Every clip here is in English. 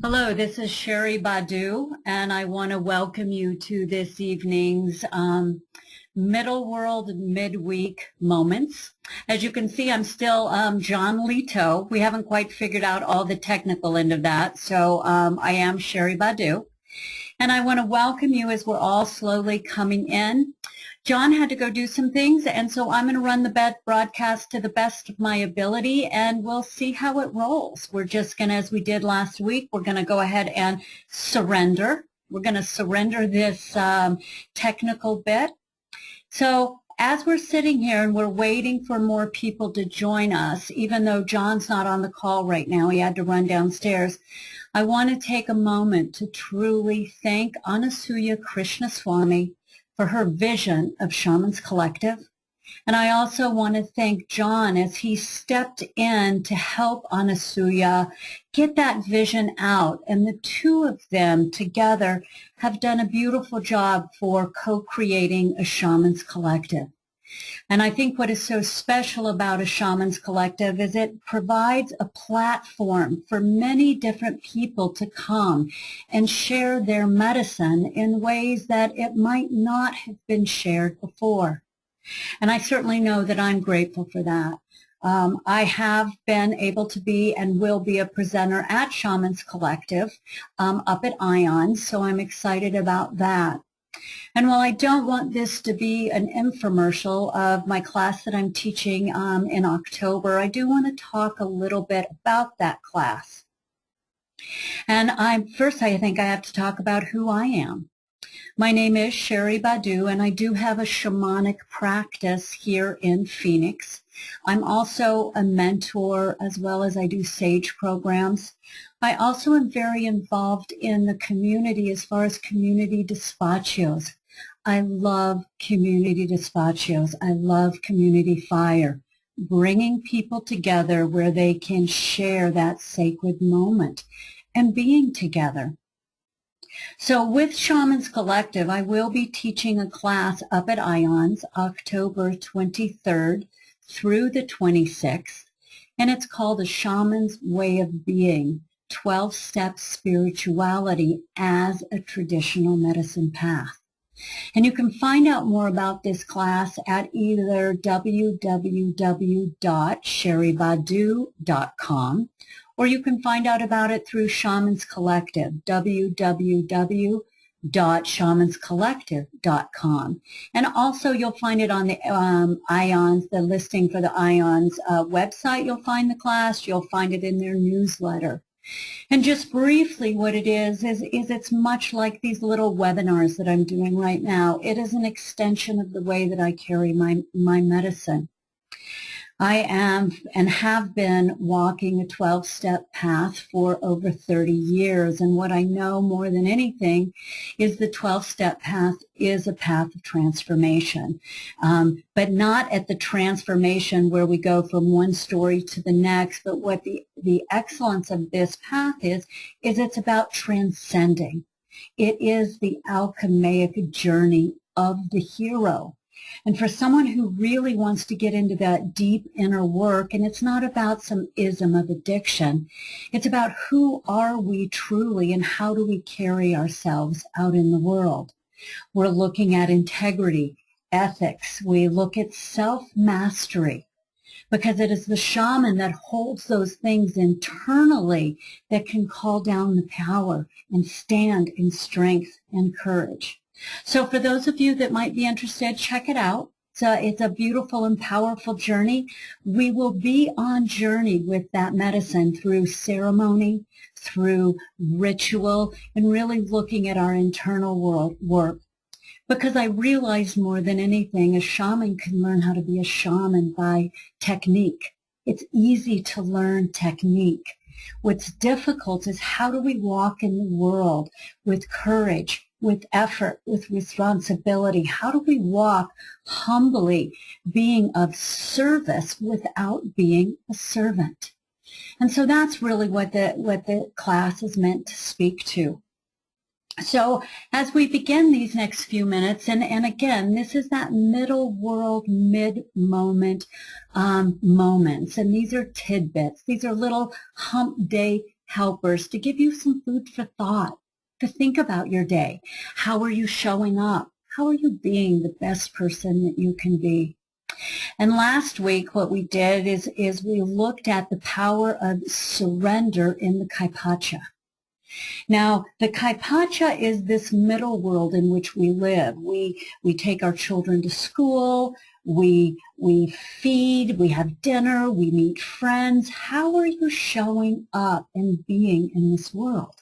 Hello, this is Shari BaDu, and I want to welcome you to this evening's Middle World Midweek Moments. As you can see, I'm still John Leto. We haven't quite figured out all the technical end of that, so I am Shari BaDu. And I want to welcome you as we're all slowly coming in. John had to go do some things, and so I'm going to run the broadcast to the best of my ability, and we'll see how it rolls. We're just going to, as we did last week, we're going to go ahead and surrender. We're going to surrender this technical bit. So as we're sitting here and we're waiting for more people to join us, even though John's not on the call right now, he had to run downstairs, I want to take a moment to truly thank Anasuya Krishnaswamy for her vision of Shamans Collective. And I also want to thank John as he stepped in to help Anasuya get that vision out. And the two of them together have done a beautiful job for co-creating a Shamans Collective. And I think what is so special about a Shamans Collective is it provides a platform for many different people to come and share their medicine in ways that it might not have been shared before. And I certainly know that I'm grateful for that. I have been able to be and will be a presenter at Shamans Collective up at Ions, so I'm excited about that. And while I don't want this to be an infomercial of my class that I'm teaching in October, I do want to talk a little bit about that class. And first I think I have to talk about who I am. My name is Shari BaDu, and I do have a shamanic practice here in Phoenix. I'm also a mentor as well as I do sage programs. I also am very involved in the community as far as community despachos. I love community despachos. I love community fire, bringing people together where they can share that sacred moment and being together. So with Shamans Collective, I will be teaching a class up at Ions October 23rd through the 26th, and it's called A Shaman's Way of Being, 12-Step Spirituality as a Traditional Medicine Path. And you can find out more about this class at either www.sharibadu.com, or you can find out about it through Shamans Collective, www.shamanscollective.com. And also you'll find it on the Ions, the listing for the Ions website. You'll find the class. You'll find it in their newsletter. And just briefly what it is it's much like these little webinars that I'm doing right now. It is an extension of the way that I carry my medicine. I am and have been walking a 12-step path for over 30 years, and what I know more than anything is the 12-step path is a path of transformation, but not at the transformation where we go from one story to the next, but what the excellence of this path is it's about transcending. It is the alchemic journey of the hero. And for someone who really wants to get into that deep inner work, and it's not about some ism of addiction, it's about who are we truly and how do we carry ourselves out in the world. We're looking at integrity, ethics, we look at self-mastery, because it is the shaman that holds those things internally that can call down the power and stand in strength and courage. So for those of you that might be interested, check it out. It's a beautiful and powerful journey. We will be on journey with that medicine through ceremony, through ritual, and really looking at our internal work. Because I realize more than anything, a shaman can learn how to be a shaman by technique. It's easy to learn technique. What's difficult is how do we walk in the world with courage, with effort, with responsibility? How do we walk humbly, being of service without being a servant? And so that's really what the class is meant to speak to. So as we begin these next few minutes, and again, this is that middle world, mid-moment moments, and these are tidbits. These are little hump day helpers to give you some food for thought, to think about your day. How are you showing up? How are you being the best person that you can be? And last week, what we did is we looked at the power of surrender in the Kay Pacha. Now, the Kay Pacha is this middle world in which we live. We take our children to school, we feed, we have dinner, we meet friends. How are you showing up and being in this world?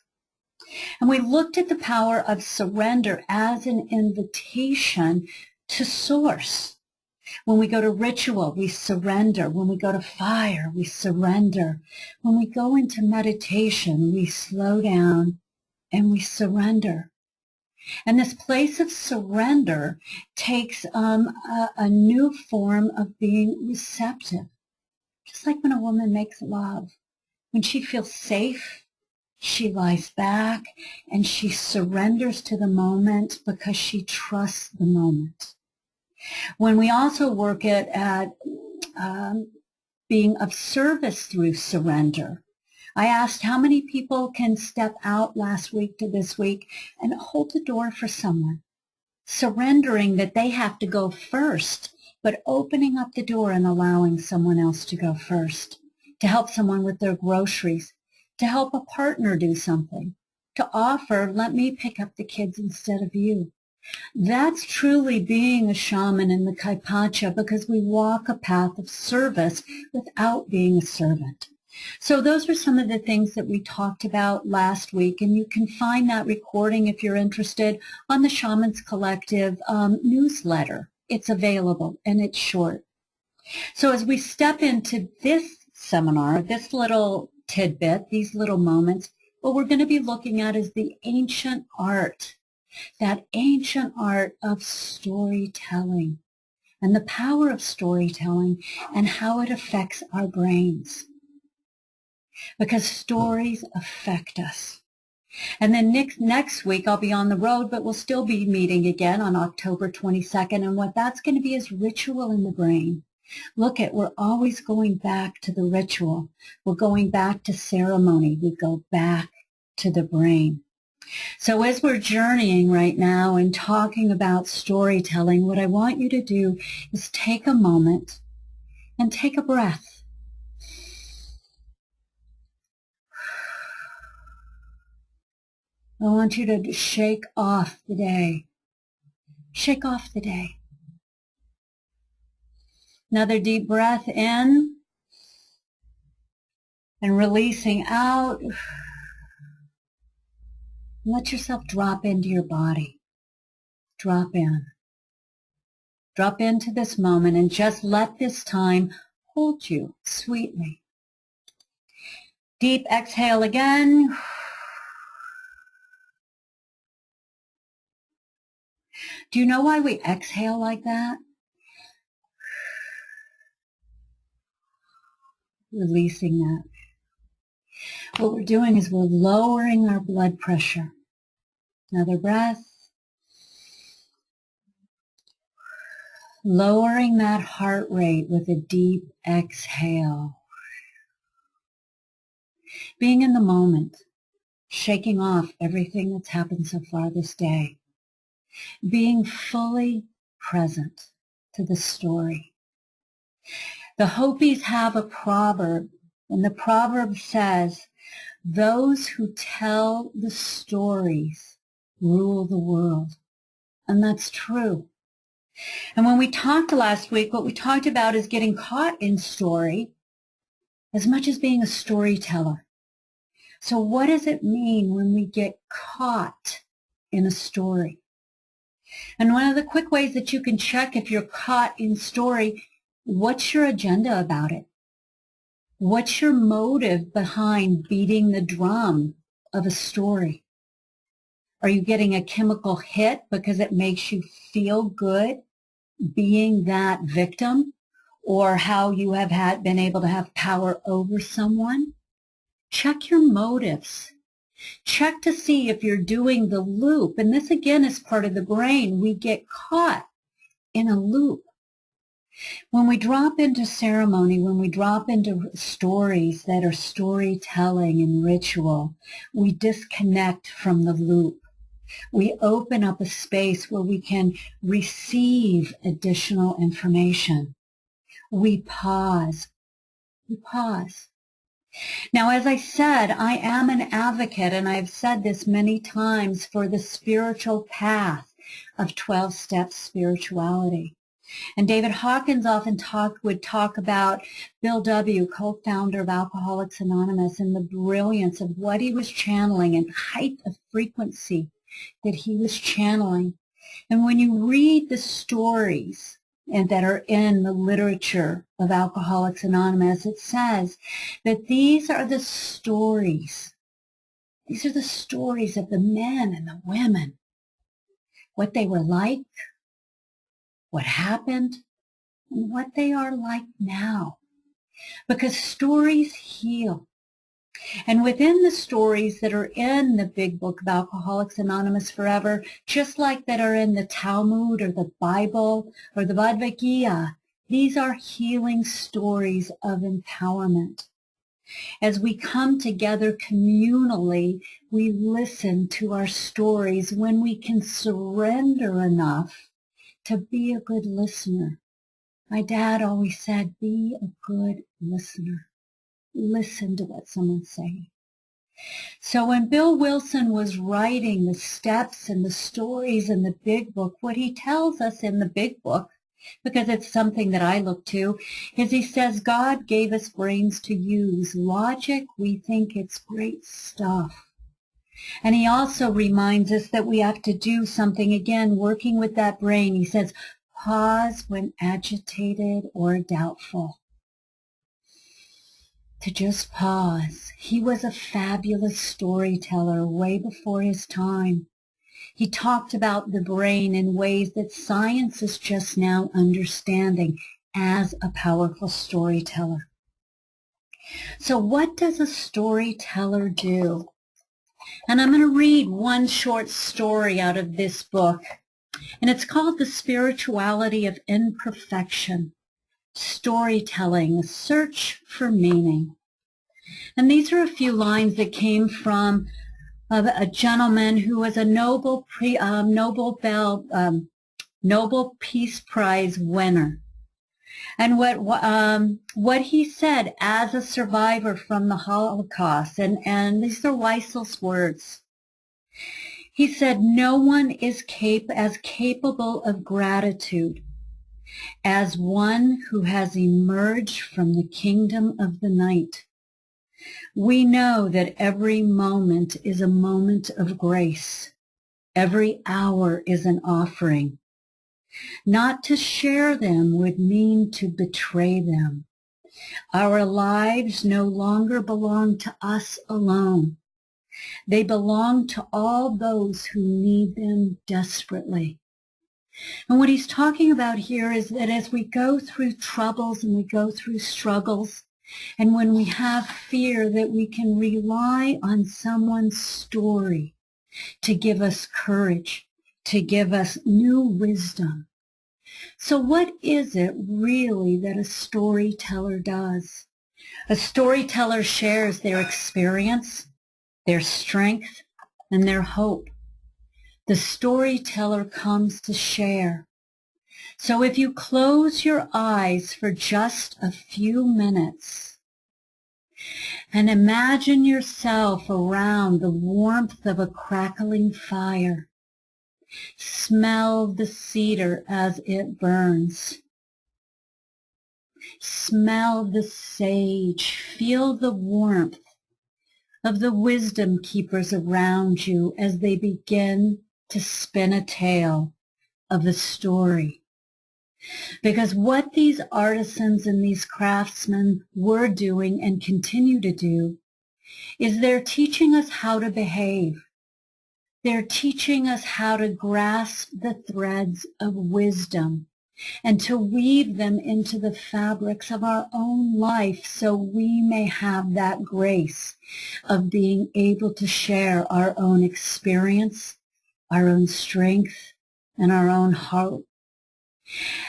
And we looked at the power of surrender as an invitation to source. When we go to ritual, we surrender. When we go to fire, we surrender. When we go into meditation, we slow down and we surrender. And this place of surrender takes a new form of being receptive. Just like when a woman makes love. When she feels safe, she lies back and she surrenders to the moment because she trusts the moment. When we also work at being of service through surrender, I asked how many people can step out last week to this week and hold the door for someone, surrendering that they have to go first, but opening up the door and allowing someone else to go first, to help someone with their groceries, to help a partner do something, to offer, let me pick up the kids instead of you. That's truly being a shaman in the Kay Pacha, because we walk a path of service without being a servant. So those are some of the things that we talked about last week, and you can find that recording if you're interested on the Shamans Collective newsletter. It's available and it's short. So as we step into this seminar, this little tidbit, these little moments, what we're going to be looking at is the ancient art. That ancient art of storytelling and the power of storytelling and how it affects our brains. Because stories affect us. And then next week I'll be on the road, but we'll still be meeting again on October 22nd. And what that's going to be is ritual in the brain. Look we're always going back to the ritual. We're going back to ceremony. We go back to the brain. So as we're journeying right now and talking about storytelling, what I want you to do is take a moment and take a breath. I want you to shake off the day. Shake off the day. Another deep breath in and releasing out. Let yourself drop into your body. Drop in. Drop into this moment and just let this time hold you sweetly. Deep exhale again. Do you know why we exhale like that? Releasing that. What we're doing is we're lowering our blood pressure. Another breath. Lowering that heart rate with a deep exhale. Being in the moment. Shaking off everything that's happened so far this day. Being fully present to the story. The Hopis have a proverb, and the proverb says, those who tell the stories rule the world. And that's true. And when we talked last week, what we talked about is getting caught in story as much as being a storyteller. So what does it mean when we get caught in a story? And one of the quick ways that you can check if you're caught in story, what's your agenda about it? What's your motive behind beating the drum of a story? Are you getting a chemical hit because it makes you feel good being that victim, or how you have been able to have power over someone? Check your motives. Check to see if you're doing the loop. And this again is part of the brain. We get caught in a loop. When we drop into ceremony, when we drop into stories that are storytelling and ritual, we disconnect from the loop. We open up a space where we can receive additional information. We pause. We pause. Now, as I said, I am an advocate, and I've said this many times, for the spiritual path of 12-step spirituality. And David Hawkins often would talk about Bill W., co-founder of Alcoholics Anonymous, and the brilliance of what he was channeling and height of frequency that he was channeling. And when you read the stories and that are in the literature of Alcoholics Anonymous, it says that these are the stories. These are the stories of the men and the women, what they were like, what happened, and what they are like now. Because stories heal. And within the stories that are in the big book of Alcoholics Anonymous Forever, just like that are in the Talmud or the Bible or the Bhagavad Gita, these are healing stories of empowerment. As we come together communally, we listen to our stories when we can surrender enough to be a good listener. My dad always said, be a good listener. Listen to what someone's saying. So when Bill Wilson was writing the steps and the stories in the big book, what he tells us in the big book, because it's something that I look to, is he says, God gave us brains to use. Logic, we think it's great stuff. And he also reminds us that we have to do something, again, working with that brain. He says, pause when agitated or doubtful. To just pause. He was a fabulous storyteller way before his time. He talked about the brain in ways that science is just now understanding as a powerful storyteller. So what does a storyteller do? And I'm going to read one short story out of this book. And it's called The Spirituality of Imperfection, Storytelling, a Search for Meaning. And these are a few lines that came from a gentleman who was a Nobel Peace Prize winner. And what he said as a survivor from the Holocaust, and these are Weissel's words. He said, no one is as capable of gratitude as one who has emerged from the kingdom of the night. We know that every moment is a moment of grace. Every hour is an offering. Not to share them would mean to betray them. Our lives no longer belong to us alone. They belong to all those who need them desperately. And what he's talking about here is that as we go through troubles and we go through struggles, and when we have fear, that we can rely on someone's story to give us courage, to give us new wisdom. So what is it really that a storyteller does? A storyteller shares their experience, their strength, and their hope. The storyteller comes to share. So if you close your eyes for just a few minutes and imagine yourself around the warmth of a crackling fire, smell the cedar as it burns. Smell the sage. Feel the warmth of the wisdom keepers around you as they begin to spin a tale of the story. Because what these artisans and these craftsmen were doing and continue to do is they're teaching us how to behave. They're teaching us how to grasp the threads of wisdom and to weave them into the fabrics of our own life so we may have that grace of being able to share our own experience, our own strength, and our own hope.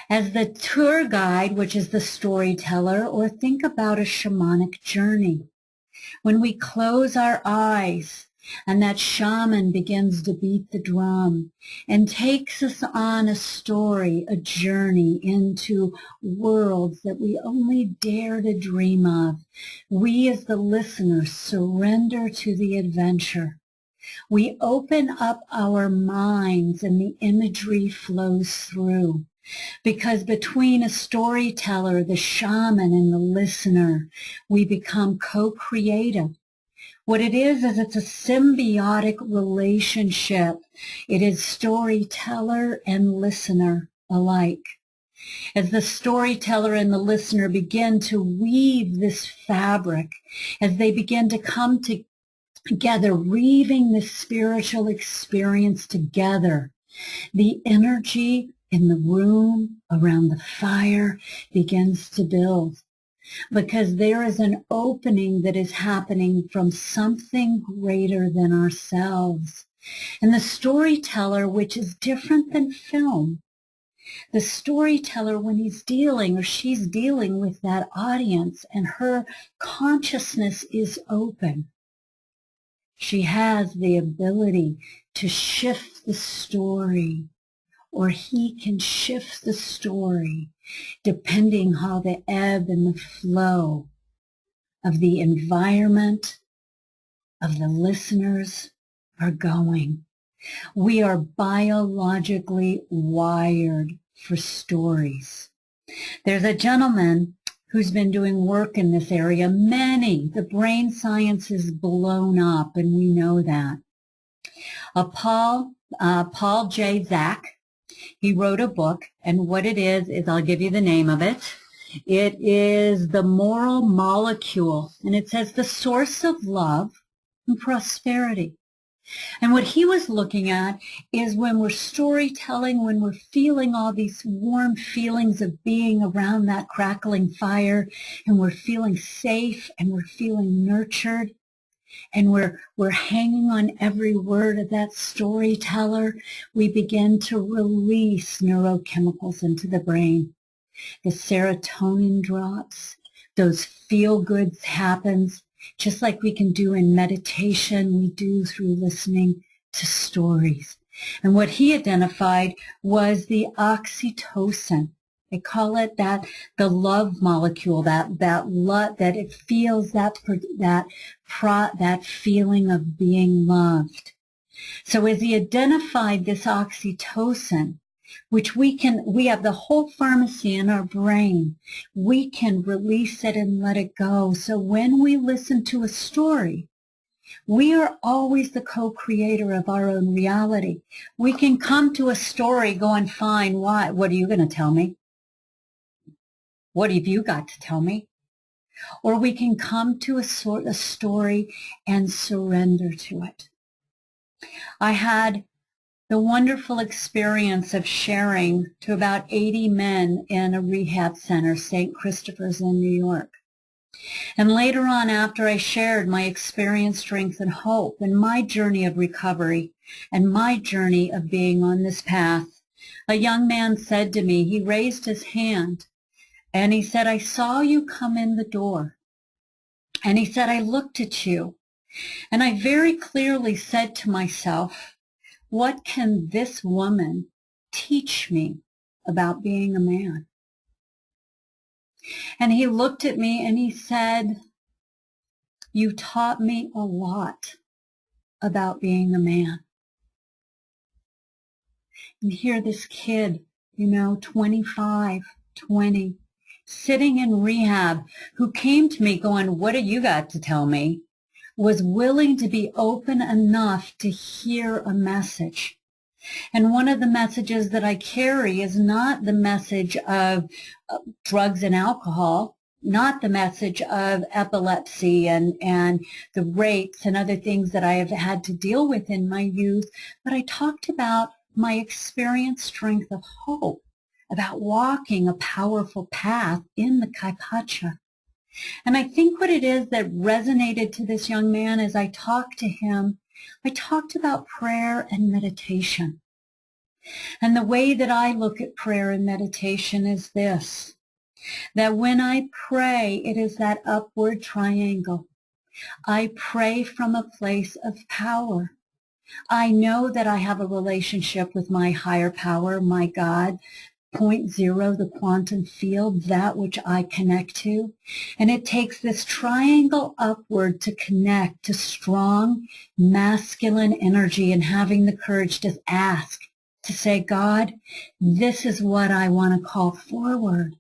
As the tour guide, which is the storyteller, or think about a shamanic journey. When we close our eyes and that shaman begins to beat the drum and takes us on a story, a journey into worlds that we only dare to dream of, we as the listeners surrender to the adventure. We open up our minds and the imagery flows through. Because between a storyteller, the shaman, and the listener, we become co-creative. What it is it's a symbiotic relationship. It is storyteller and listener alike. As the storyteller and the listener begin to weave this fabric, as they begin to come together, weaving the spiritual experience together, the energy in the room around the fire begins to build, because there is an opening that is happening from something greater than ourselves. And the storyteller, which is different than film, the storyteller, when he's dealing or she's dealing with that audience and her consciousness is open, she has the ability to shift the story, or he can shift the story depending how the ebb and the flow of the environment of the listeners are going. We are biologically wired for stories. There's a gentleman who's been doing work in this area. The brain science is blown up, and we know that. Paul J. Zak, he wrote a book, and what it is I'll give you the name of it. It is The Moral Molecule, and it says the source of love and prosperity. And what he was looking at is when we're storytelling, when we're feeling all these warm feelings of being around that crackling fire, and we're feeling safe and we're feeling nurtured, and we're hanging on every word of that storyteller, we begin to release neurochemicals into the brain. The serotonin drops, those feel-goods happens, just like we can do in meditation, we do through listening to stories. And what he identified was the oxytocin. They call it the love molecule, that it feels that feeling of being loved. So as he identified this oxytocin, which we have the whole pharmacy in our brain, we can release it and let it go. So when we listen to a story, we are always the co-creator of our own reality. We can come to a story going, fine, what are you going to tell me? What have you got to tell me? Or we can come to a story and surrender to it. I had the wonderful experience of sharing to about 80 men in a rehab center, St. Christopher's in New York. And later on, after I shared my experience, strength, and hope, and my journey of recovery, and my journey of being on this path, a young man said to me, he raised his hand, and he said, I saw you come in the door. And he said, I looked at you, and I very clearly said to myself, what can this woman teach me about being a man? And he looked at me and he said, you taught me a lot about being a man. And here this kid, 25, 20, sitting in rehab, who came to me going, what do you got to tell me? Was willing to be open enough to hear a message. And one of the messages that I carry is not the message of drugs and alcohol, not the message of epilepsy and the rapes and other things that I have had to deal with in my youth, but I talked about my experience, strength of hope, about walking a powerful path in the Kay Pacha. And I think what it is that resonated to this young man as I talked to him, I talked about prayer and meditation. And the way that I look at prayer and meditation is this, that when I pray, it is that upward triangle. I pray from a place of power. I know that I have a relationship with my higher power, my God, point zero, the quantum field, that which I connect to. And it takes this triangle upward to connect to strong masculine energy and having the courage to ask, to say, God, this is what I want to call forward.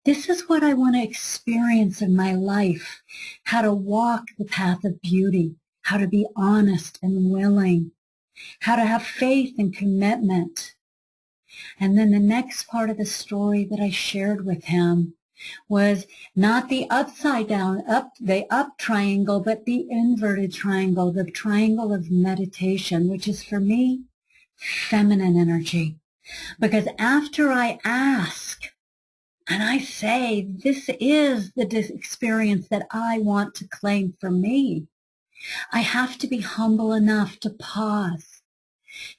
This is what I want to experience in my life, how to walk the path of beauty, how to be honest and willing, how to have faith and commitment. And then the next part of the story that I shared with him was not the upside down, the up triangle, but the inverted triangle, the triangle of meditation, which is for me, feminine energy. Because after I ask, and I say, this is the experience that I want to claim for me, I have to be humble enough to pause,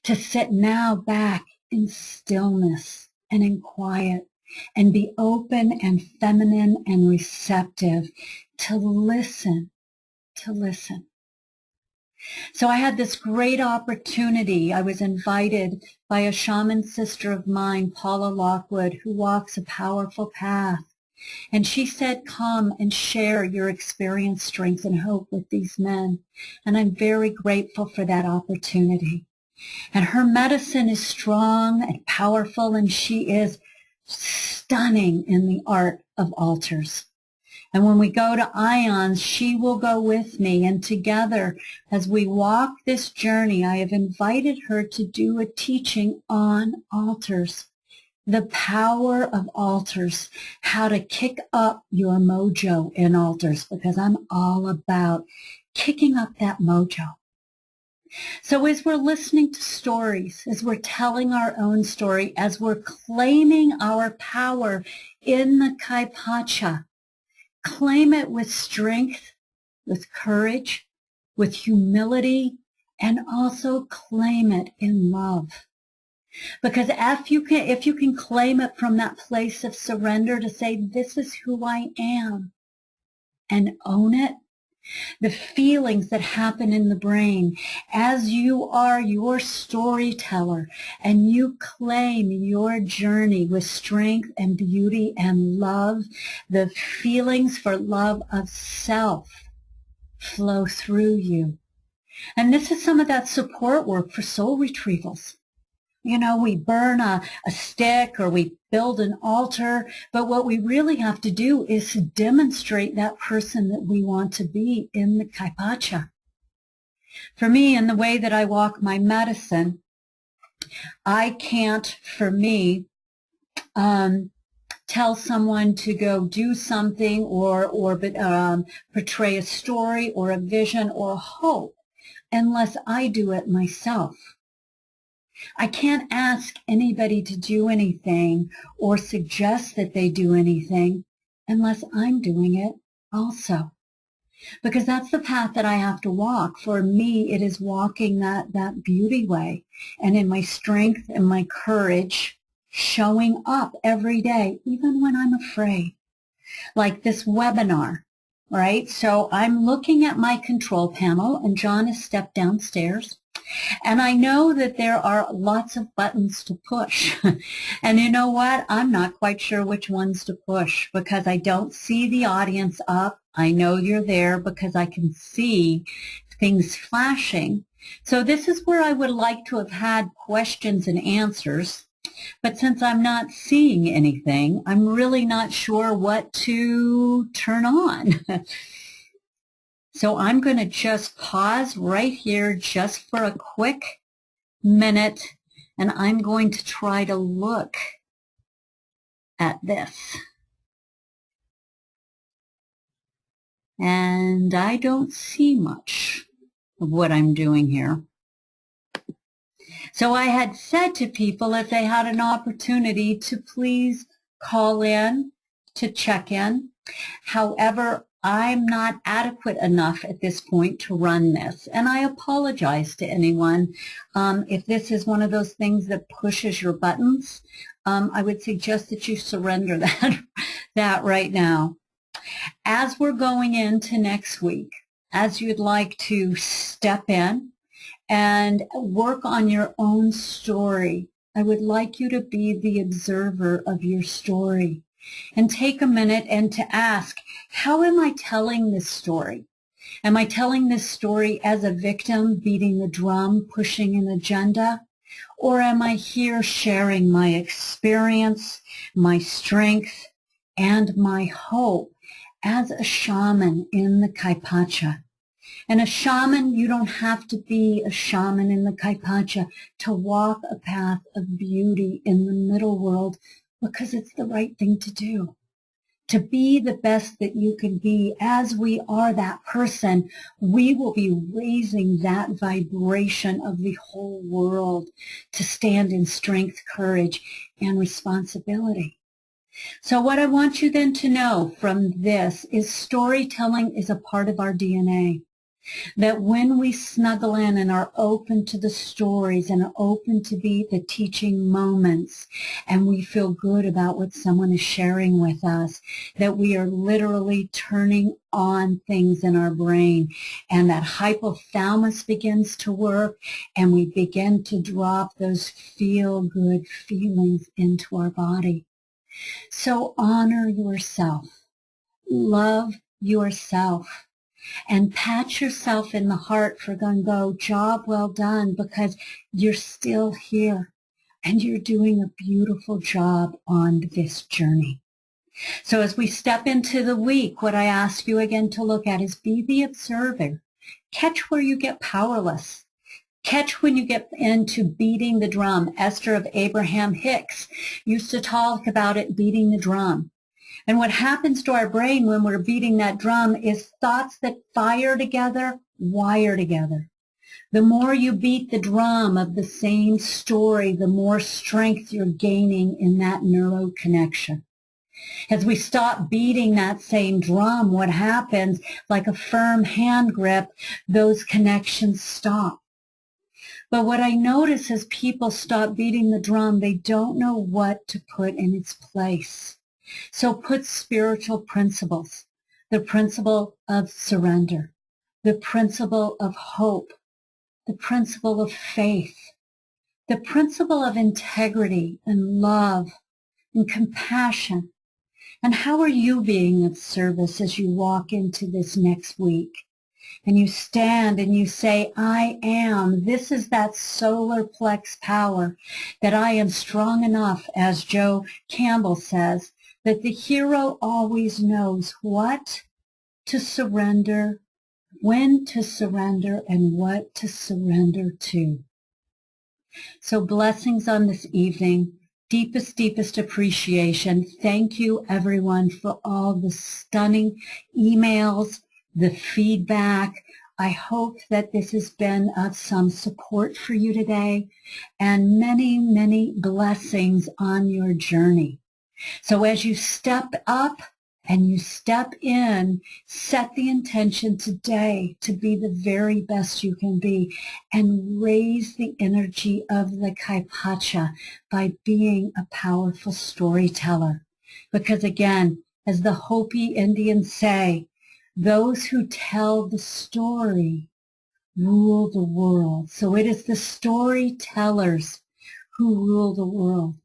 to sit now back in stillness and in quiet and be open and feminine and receptive to listen, to listen. So I had this great opportunity. I was invited by a shaman sister of mine, Paula Lockwood, who walks a powerful path. And she said, come and share your experience, strength, and hope with these men. And I'm very grateful for that opportunity. And her medicine is strong and powerful, and she is stunning in the art of altars. And when we go to Ions, she will go with me. And together, as we walk this journey, I have invited her to do a teaching on altars, the power of altars, how to kick up your mojo in altars, because I'm all about kicking up that mojo. So as we're listening to stories, as we're telling our own story, as we're claiming our power in the Kay Pacha, claim it with strength, with courage, with humility, and also claim it in love. Because if you can claim it from that place of surrender to say, this is who I am, and own it, the feelings that happen in the brain as you are your storyteller and you claim your journey with strength and beauty and love, the feelings for love of self flow through you. And this is some of that support work for soul retrievals. You know, we burn a stick or we build an altar, but what we really have to do is demonstrate that person that we want to be in the Kay Pacha. For me, in the way that I walk my medicine, I can't, for me, tell someone to go do something or portray a story or a vision or a hope unless I do it myself. I can't ask anybody to do anything or suggest that they do anything unless I'm doing it also. Because that's the path that I have to walk. For me, it is walking that beauty way. And in my strength and my courage, showing up every day, even when I'm afraid. Like this webinar, right? So I'm looking at my control panel, and John has stepped downstairs. And I know that there are lots of buttons to push. And you know what? I'm not quite sure which ones to push because I don't see the audience up. I know you're there because I can see things flashing. So this is where I would like to have had questions and answers. But since I'm not seeing anything, I'm really not sure what to turn on. So I'm going to just pause right here just for a quick minute, and I'm going to try to look at this. And I don't see much of what I'm doing here. So I had said to people if they had an opportunity to please call in to check in. However, I'm not adequate enough at this point to run this. And I apologize to anyone. If this is one of those things that pushes your buttons, I would suggest that you surrender that right now. As we're going into next week, as you'd like to step in and work on your own story, I would like you to be the observer of your story and take a minute and to ask, how am I telling this story? Am I telling this story as a victim beating the drum, pushing an agenda? Or am I here sharing my experience, my strength, and my hope as a shaman in the Kay Pacha? And a shaman, you don't have to be a shaman in the Kay Pacha to walk a path of beauty in the middle world, because it's the right thing to do. To be the best that you can be. As we are that person, we will be raising that vibration of the whole world to stand in strength, courage, and responsibility. So what I want you then to know from this is storytelling is a part of our DNA. That when we snuggle in and are open to the stories and are open to be the teaching moments, and we feel good about what someone is sharing with us, that we are literally turning on things in our brain, and that hypothalamus begins to work, and we begin to drop those feel-good feelings into our body. So honor yourself. Love yourself. And pat yourself in the heart for going, go, job well done, because you're still here and you're doing a beautiful job on this journey. So as we step into the week, what I ask you again to look at is be the observer. Catch where you get powerless. Catch when you get into beating the drum. Esther of Abraham Hicks used to talk about it, beating the drum. And what happens to our brain when we're beating that drum is thoughts that fire together, wire together. The more you beat the drum of the same story, the more strength you're gaining in that neuro connection. As we stop beating that same drum, what happens, like a firm hand grip, those connections stop. But what I notice as people stop beating the drum, they don't know what to put in its place. So put spiritual principles, the principle of surrender, the principle of hope, the principle of faith, the principle of integrity and love and compassion. And how are you being of service as you walk into this next week? And you stand and you say, I am. This is that solar plex power, that I am strong enough, as Joe Campbell says, that the hero always knows what to surrender, when to surrender, and what to surrender to. So blessings on this evening. Deepest, deepest appreciation. Thank you, everyone, for all the stunning emails, the feedback. I hope that this has been of some support for you today, and many, many blessings on your journey. So as you step up and you step in, set the intention today to be the very best you can be and raise the energy of the Kay Pacha by being a powerful storyteller. Because again, as the Hopi Indians say, those who tell the story rule the world. So it is the storytellers who rule the world.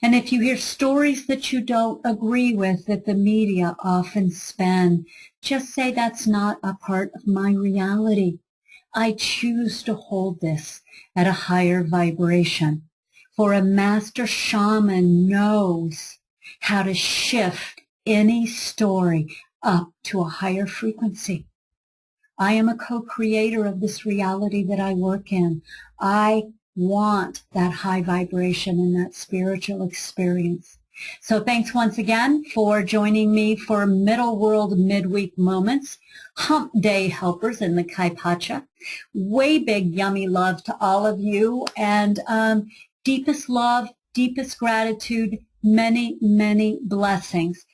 And if you hear stories that you don't agree with that the media often spin, just say that's not a part of my reality. I choose to hold this at a higher vibration. For a master shaman knows how to shift any story up to a higher frequency. I am a co-creator of this reality that I work in. I want that high vibration and that spiritual experience. So thanks once again for joining me for Middle World Midweek Moments, Hump Day Helpers in the Kay Pacha. Way big yummy love to all of you, and deepest love, deepest gratitude, many, many blessings.